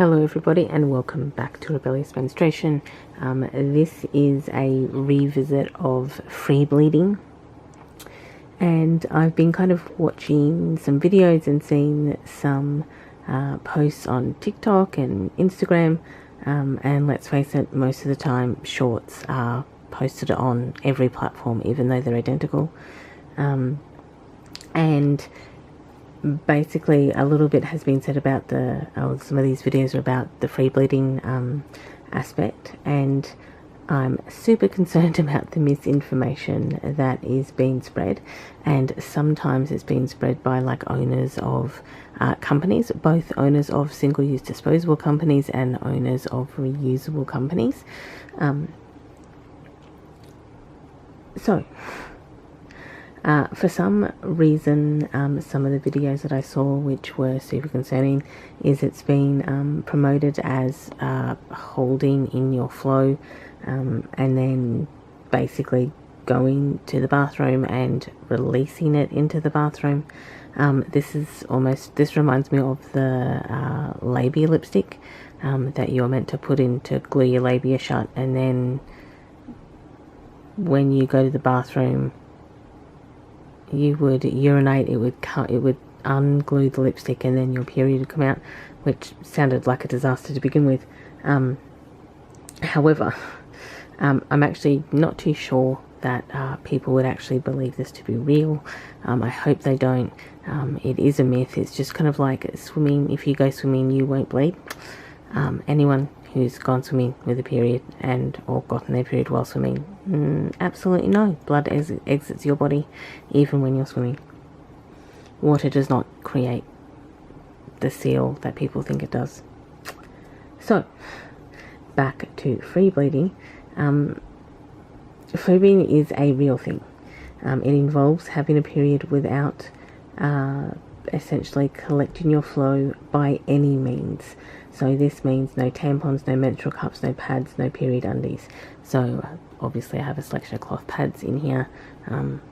Hello everybody and welcome back to Rebellious Menstruation. This is a revisit of free bleeding, and I've been kind of watching some videos and seeing some posts on TikTok and Instagram, and let's face it, most of the time shorts are posted on every platform even though they're identical, and basically a little bit has been said about some of these videos are about the free bleeding aspect, and I'm super concerned about the misinformation that is being spread, and sometimes it's being spread by like owners of companies, both owners of single-use disposable companies and owners of reusable companies. For some reason, some of the videos that I saw which were super concerning is it's been promoted as holding in your flow and then basically going to the bathroom and releasing it into the bathroom. This reminds me of the labia lipstick that you're meant to put in to glue your labia shut, and then when you go to the bathroom you would urinate, it would unglue the lipstick, and then your period would come out, which sounded like a disaster to begin with. However, I'm actually not too sure that people would actually believe this to be real. I hope they don't. It is a myth. It's just kind of like swimming. If you go swimming, you won't bleed. Anyone who's gone swimming with a period or gotten their period while swimming, absolutely no. Blood exits your body even when you're swimming. Water does not create the seal that people think it does. So, back to free bleeding. Free bleeding is a real thing. It involves having a period without essentially collecting your flow by any means. So this means no tampons, no menstrual cups, no pads, no period undies. So obviously I have a selection of cloth pads in here,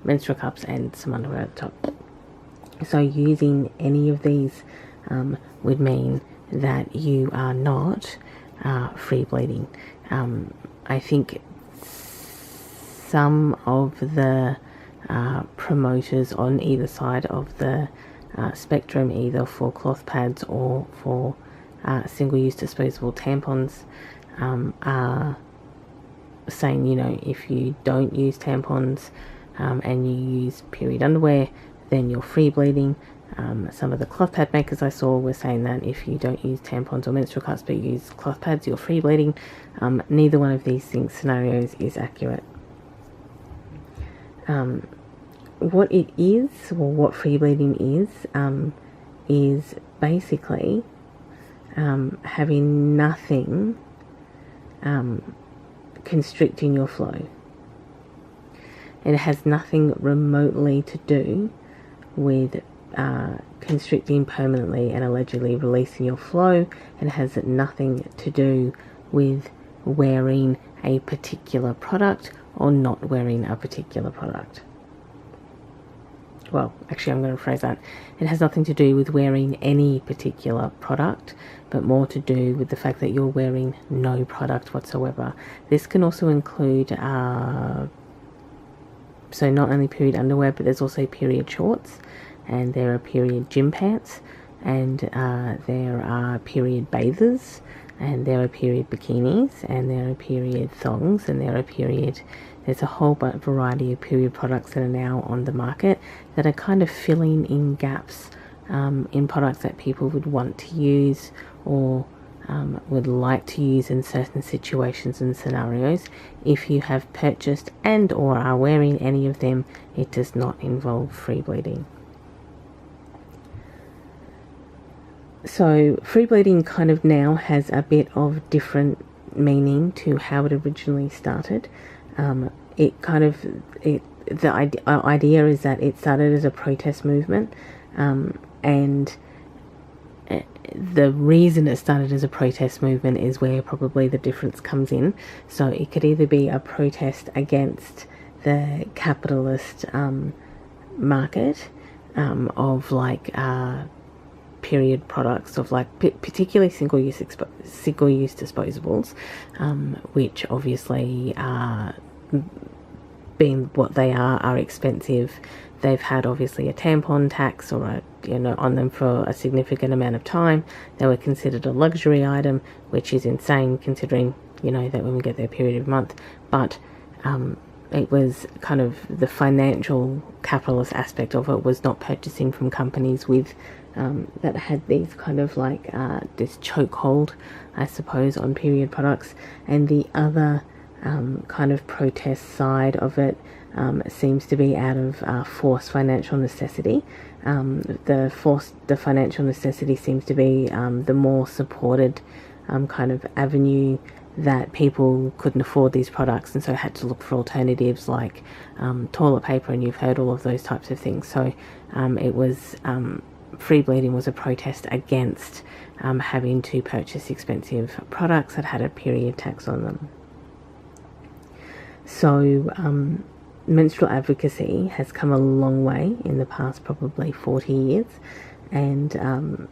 menstrual cups and some underwear at the top. So using any of these would mean that you are not free bleeding. I think some of the promoters on either side of the spectrum, either for cloth pads or for single-use disposable tampons, are saying, you know, if you don't use tampons and you use period underwear, then you're free bleeding. Some of the cloth pad makers I saw were saying that if you don't use tampons or menstrual cups but use cloth pads, you're free bleeding. Neither one of these scenarios is accurate. What it is, or what free bleeding is basically having nothing constricting your flow. It has nothing remotely to do with constricting permanently and allegedly releasing your flow. It has nothing to do with wearing a particular product or not wearing a particular product. Well, actually I'm going to rephrase that. It has nothing to do with wearing any particular product, but more to do with the fact that you're wearing no product whatsoever. This can also include, so not only period underwear, but there's also period shorts, and there are period gym pants, and there are period bathers, and there are period bikinis, and there are period thongs, and there's a whole variety of period products that are now on the market that are kind of filling in gaps in products that people would want to use or would like to use in certain situations and scenarios. If you have purchased and or are wearing any of them, it does not involve free bleeding. So free bleeding kind of now has a bit of different meaning to how it originally started. The idea is that it started as a protest movement, and the reason it started as a protest movement is where probably the difference comes in. So it could either be a protest against the capitalist market of like period products of like particularly single-use disposables, which obviously are, being what they are expensive. They've had obviously a tampon tax or on them for a significant amount of time. They were considered a luxury item, which is insane considering that women get their period every month. But it was kind of the financial capitalist aspect of it was not purchasing from companies with that had these kind of like this chokehold, I suppose, on period products. And the other kind of protest side of it seems to be out of forced financial necessity. The financial necessity seems to be the more supported kind of avenue, that people couldn't afford these products and so had to look for alternatives like toilet paper, and you've heard all of those types of things. So it was free bleeding was a protest against having to purchase expensive products that had a period tax on them. So menstrual advocacy has come a long way in the past probably 40 years, and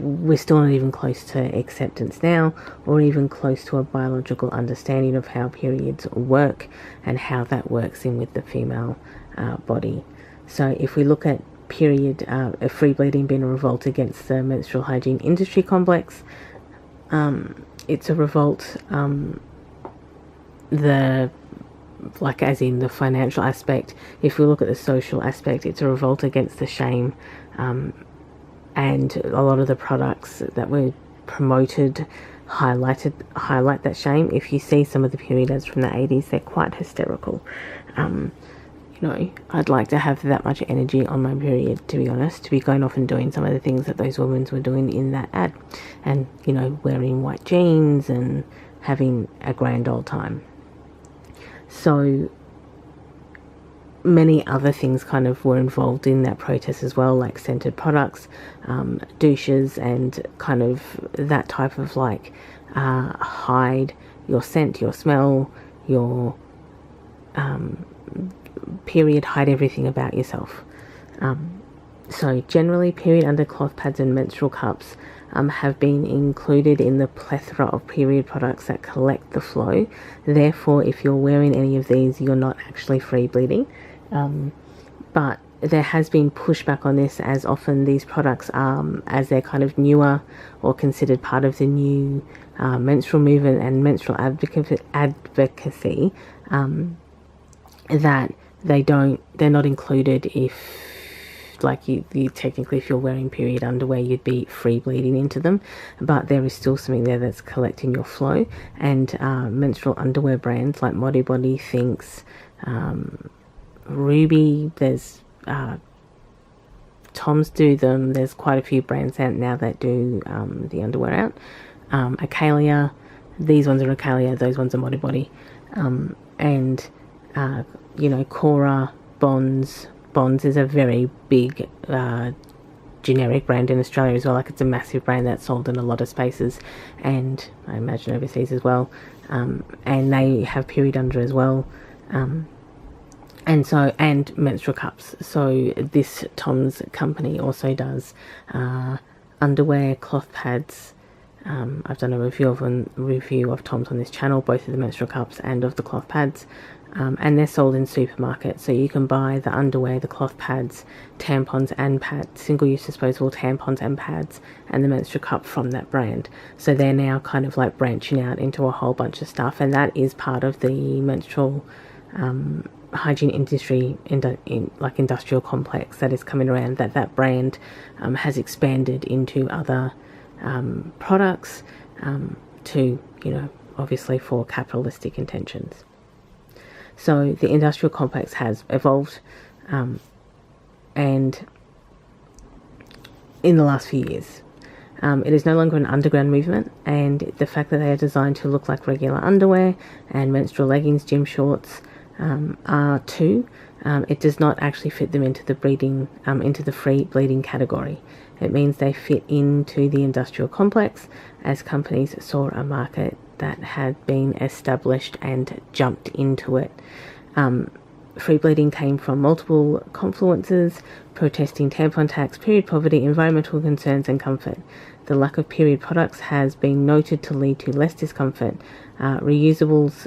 we're still not even close to acceptance now, or even close to a biological understanding of how periods work and how that works in with the female body. So if we look at free bleeding being a revolt against the menstrual hygiene industry complex, it's a revolt, as in the financial aspect. If we look at the social aspect, it's a revolt against the shame, and a lot of the products that were promoted highlight that shame. If you see some of the period ads from the 80s, they're quite hysterical. I'd like to have that much energy on my period, to be honest, to be going off and doing some of the things that those women were doing in that ad, and wearing white jeans and having a grand old time. So many other things kind of were involved in that protest as well, like scented products, douches, and kind of that type of hide your scent, your smell, your period, hide everything about yourself. So generally, period under cloth pads and menstrual cups have been included in the plethora of period products that collect the flow. Therefore, if you're wearing any of these, you're not actually free bleeding. But there has been pushback on this, as often these products, as they're kind of newer or considered part of the new menstrual movement and menstrual advocacy, that they're not included if, you technically, if you're wearing period underwear, you'd be free bleeding into them. But there is still something there that's collecting your flow. And menstrual underwear brands like Modibodi, Thinx, Ruby, there's Toms do them. There's quite a few brands out now that do the underwear out. Acalia, these ones are Acalia, those ones are Modibodi. And Cora, Bonds is a very big generic brand in Australia as well. It's a massive brand that's sold in a lot of spaces, and I imagine overseas as well. And they have period under as well. And menstrual cups. So this Tom's company also does underwear, cloth pads. I've done a review of Tom's on this channel, both of the menstrual cups and of the cloth pads. And they're sold in supermarkets, so you can buy the underwear, the cloth pads, tampons and pads, single-use disposable tampons and pads, and the menstrual cup from that brand. So they're now kind of branching out into a whole bunch of stuff, and that is part of the menstrual hygiene industry, industrial complex that is coming around, that brand has expanded into other products to, obviously for capitalistic intentions. So the industrial complex has evolved, and in the last few years, it is no longer an underground movement, and the fact that they are designed to look like regular underwear and menstrual leggings, gym shorts are too. It does not actually fit them into the free bleeding category. It means they fit into the industrial complex, as companies saw a market that had been established and jumped into it. Free bleeding came from multiple confluences: protesting tampon tax, period poverty, environmental concerns, and comfort. The lack of period products has been noted to lead to less discomfort. Reusables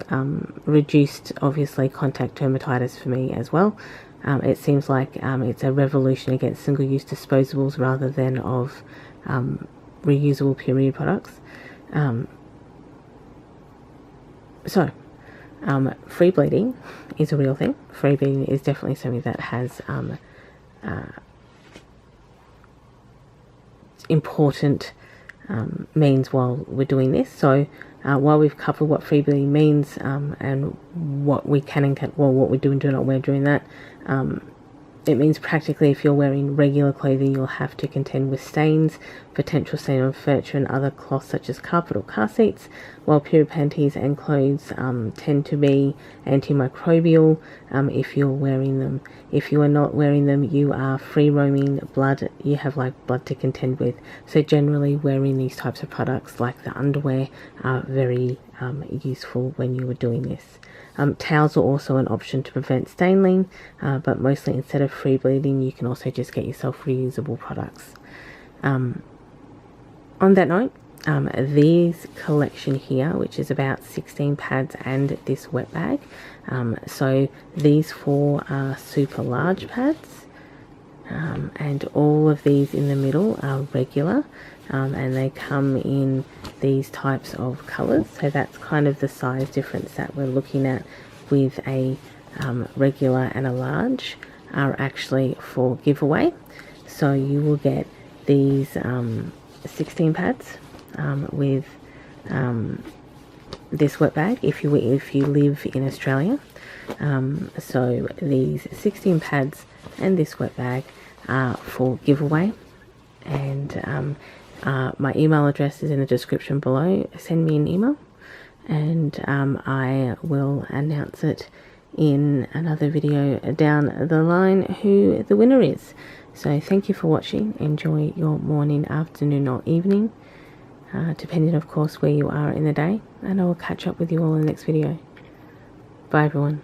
reduced, obviously, contact dermatitis for me as well. It seems like it's a revolution against single-use disposables rather than of reusable period products. Free bleeding is a real thing. Free bleeding is definitely something that has important means while we're doing this. So while we've covered what free bleeding means and what we can and can't, well, what we do and do not wear during that, it means practically if you're wearing regular clothing, you'll have to contend with stains, potential stain on furniture and other cloths such as carpet or car seats, while period panties and clothes tend to be antimicrobial if you're wearing them. If you are not wearing them, you are free roaming blood, you have like blood to contend with. So generally wearing these types of products like the underwear are very useful when you are doing this. Towels are also an option to prevent staining, but mostly instead of free bleeding, you can also just get yourself reusable products. On that note, these collection here, which is about 16 pads and this wet bag. So these 4 are super large pads, and all of these in the middle are regular, and they come in these types of colors. So that's kind of the size difference that we're looking at with a regular and a large are actually for giveaway. So you will get these 16 pads with this wet bag if you live in Australia. So these 16 pads and this wet bag are for giveaway, and my email address is in the description below. Send me an email and I will announce it in another video down the line who the winner is. So thank you for watching. Enjoy your morning, afternoon or evening, depending of course where you are in the day, and I will catch up with you all in the next video. Bye everyone.